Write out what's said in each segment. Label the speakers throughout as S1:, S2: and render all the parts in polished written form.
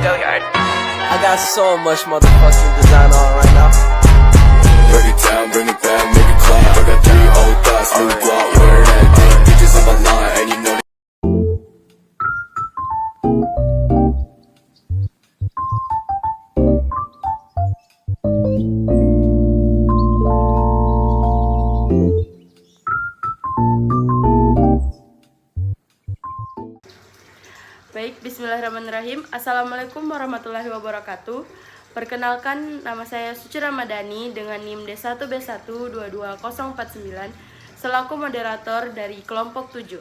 S1: I got so much motherfucking design on right now.
S2: Break it down, bring it back, make it clap. I got 3 old thoughts, new block, where that thing. Bitches on my line, and you know.
S3: Baik, bismillahirrahmanirrahim. Assalamualaikum warahmatullahi wabarakatuh. Perkenalkan, nama saya Suci Ramadhani dengan NIM D1B1222049 selaku moderator dari kelompok 7.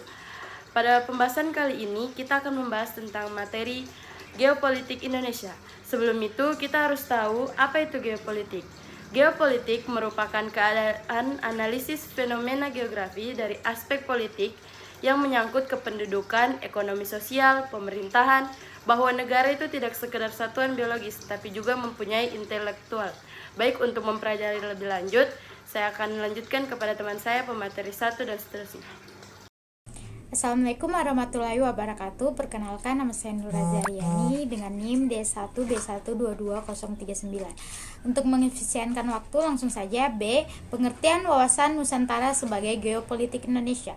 S3: Pada pembahasan kali ini, kita akan membahas tentang materi geopolitik Indonesia. Sebelum itu, kita harus tahu apa itu geopolitik. Geopolitik merupakan keadaan analisis fenomena geografi dari aspek politik yang menyangkut kependudukan, ekonomi sosial, pemerintahan, bahwa negara itu tidak sekedar satuan biologis, tapi juga mempunyai intelektual. Baik, untuk mempelajari lebih lanjut, saya akan melanjutkan kepada teman saya pemateri 1 dan seterusnya.
S4: Assalamualaikum warahmatullahi wabarakatuh. Perkenalkan, nama saya Nur Zariani dengan NIM D1B1222039. Untuk mengefisienkan waktu, langsung saja. B. Pengertian wawasan Nusantara sebagai geopolitik Indonesia.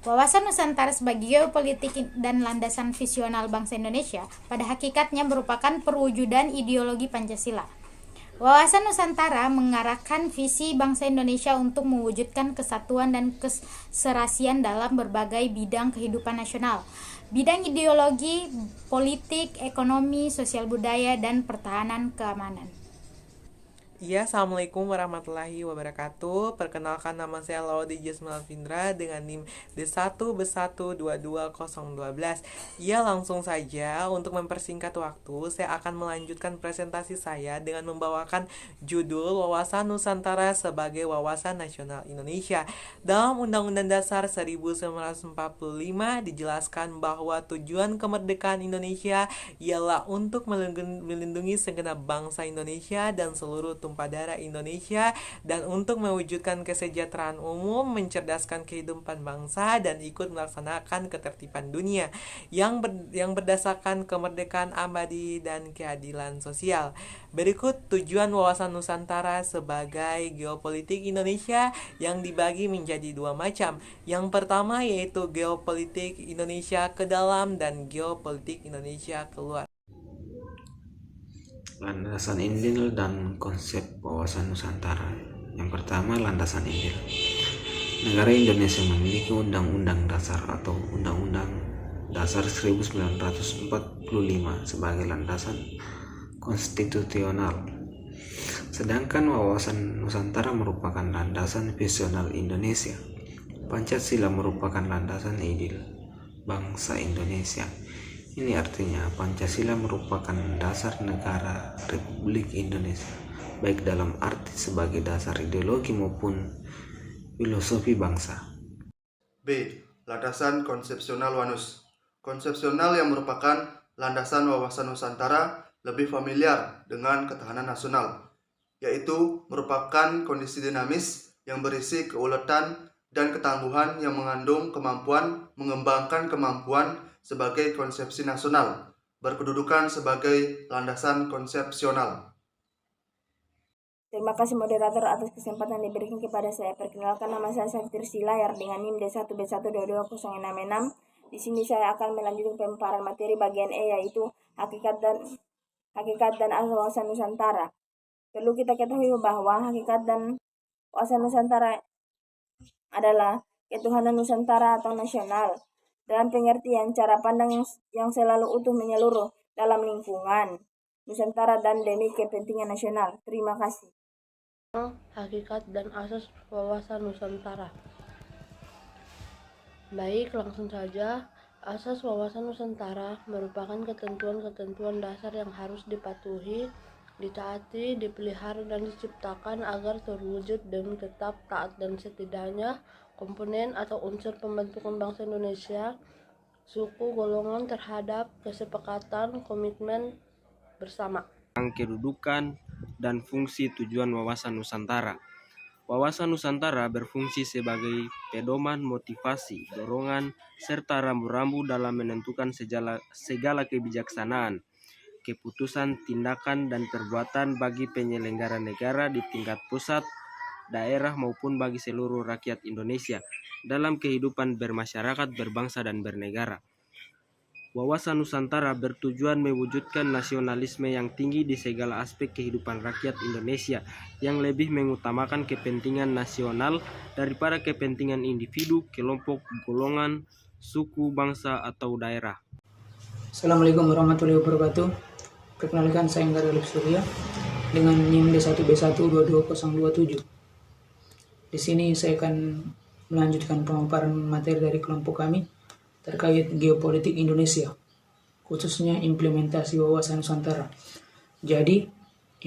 S4: Wawasan Nusantara sebagai geopolitik dan landasan visional bangsa Indonesia pada hakikatnya merupakan perwujudan ideologi Pancasila. Wawasan Nusantara mengarahkan visi bangsa Indonesia untuk mewujudkan kesatuan dan keserasian dalam berbagai bidang kehidupan nasional. Bidang ideologi, politik, ekonomi, sosial budaya, dan pertahanan keamanan.
S5: Iya, Assalamualaikum warahmatullahi wabarakatuh. Perkenalkan, nama saya Laudi Jasmine Alvindra dengan NIM D1B1222012. Iya, langsung saja untuk mempersingkat waktu, saya akan melanjutkan presentasi saya dengan membawakan judul Wawasan Nusantara sebagai Wawasan Nasional Indonesia. Dalam Undang-Undang Dasar 1945 dijelaskan bahwa tujuan kemerdekaan Indonesia ialah untuk melindungi segenap bangsa Indonesia dan seluruh tumpah darah Indonesia, dan untuk mewujudkan kesejahteraan umum, mencerdaskan kehidupan bangsa, dan ikut melaksanakan ketertiban dunia yang berdasarkan kemerdekaan abadi dan keadilan sosial. Berikut tujuan wawasan Nusantara sebagai geopolitik Indonesia yang dibagi menjadi 2 macam. Yang pertama yaitu geopolitik Indonesia ke dalam dan geopolitik Indonesia keluar.
S6: Landasan Injil dan konsep wawasan Nusantara. Yang pertama, landasan Injil. Negara Indonesia memiliki Undang-Undang Dasar atau Undang-Undang Dasar 1945 sebagai landasan konstitusional. Sedangkan wawasan Nusantara merupakan landasan visional Indonesia. Pancasila merupakan landasan ideal bangsa Indonesia. Ini artinya Pancasila merupakan dasar negara Republik Indonesia, baik dalam arti sebagai dasar ideologi maupun filosofi bangsa.
S7: B. Landasan konsepsional WANUS. Konsepsional yang merupakan landasan wawasan Nusantara lebih familiar dengan ketahanan nasional, yaitu merupakan kondisi dinamis yang berisi keuletan dan ketangguhan yang mengandung kemampuan mengembangkan kemampuan sebagai konsepsi nasional, berkedudukan sebagai landasan konsepsional.
S8: Terima kasih moderator atas kesempatan diberikan kepada saya. Perkenalkan, nama saya Saftir Silayar dengan NIM D1B1222066. Di sini saya akan melanjutkan pemaparan materi bagian E, yaitu hakikat dan asal wawasan Nusantara. Perlu kita ketahui bahwa hakikat dan wawasan Nusantara adalah ketuhanan Nusantara atau nasional, dalam pengertian cara pandang yang selalu utuh menyeluruh dalam lingkungan Nusantara dan demi kepentingan nasional. Terima kasih.
S3: Hakikat dan asas wawasan Nusantara. Baik, langsung saja. Asas wawasan Nusantara merupakan ketentuan-ketentuan dasar yang harus dipatuhi, ditaati, dipelihara, dan diciptakan agar terwujud dan tetap taat dan setidaknya komponen atau unsur pembentukan bangsa Indonesia, suku, golongan terhadap kesepakatan komitmen bersama.
S9: Kedudukan dan fungsi tujuan wawasan Nusantara. Wawasan Nusantara berfungsi sebagai pedoman, motivasi, dorongan, serta rambu-rambu dalam menentukan segala kebijaksanaan, keputusan, tindakan, dan perbuatan bagi penyelenggara negara di tingkat pusat, daerah maupun bagi seluruh rakyat Indonesia dalam kehidupan bermasyarakat, berbangsa, dan bernegara. Wawasan Nusantara bertujuan mewujudkan nasionalisme yang tinggi di segala aspek kehidupan rakyat Indonesia yang lebih mengutamakan kepentingan nasional daripada kepentingan individu, kelompok, golongan, suku, bangsa, atau daerah.
S10: Assalamualaikum warahmatullahi wabarakatuh. Perkenalkan, saya Enggak Alif Surya dengan NIM D1B1222027. Di sini saya akan melanjutkan pemaparan materi dari kelompok kami terkait geopolitik Indonesia, khususnya implementasi wawasan Nusantara. Jadi,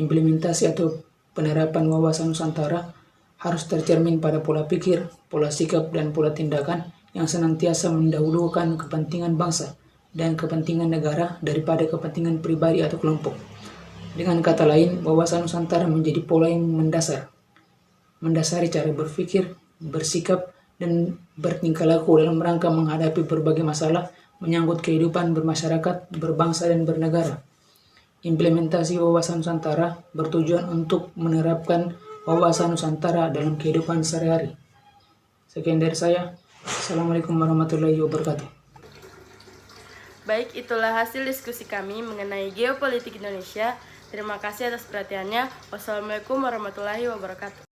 S10: implementasi atau penerapan wawasan Nusantara harus tercermin pada pola pikir, pola sikap, dan pola tindakan yang senantiasa mendahulukan kepentingan bangsa dan kepentingan negara daripada kepentingan pribadi atau kelompok. Dengan kata lain, wawasan Nusantara menjadi pola yang mendasari cara berpikir, bersikap, dan bertingkah laku dalam rangka menghadapi berbagai masalah menyangkut kehidupan bermasyarakat, berbangsa, dan bernegara. Implementasi wawasan Nusantara bertujuan untuk menerapkan wawasan Nusantara dalam kehidupan sehari-hari. Sekian dari saya. Assalamualaikum warahmatullahi wabarakatuh.
S3: Baik, itulah hasil diskusi kami mengenai geopolitik Indonesia. Terima kasih atas perhatiannya. Wassalamualaikum warahmatullahi wabarakatuh.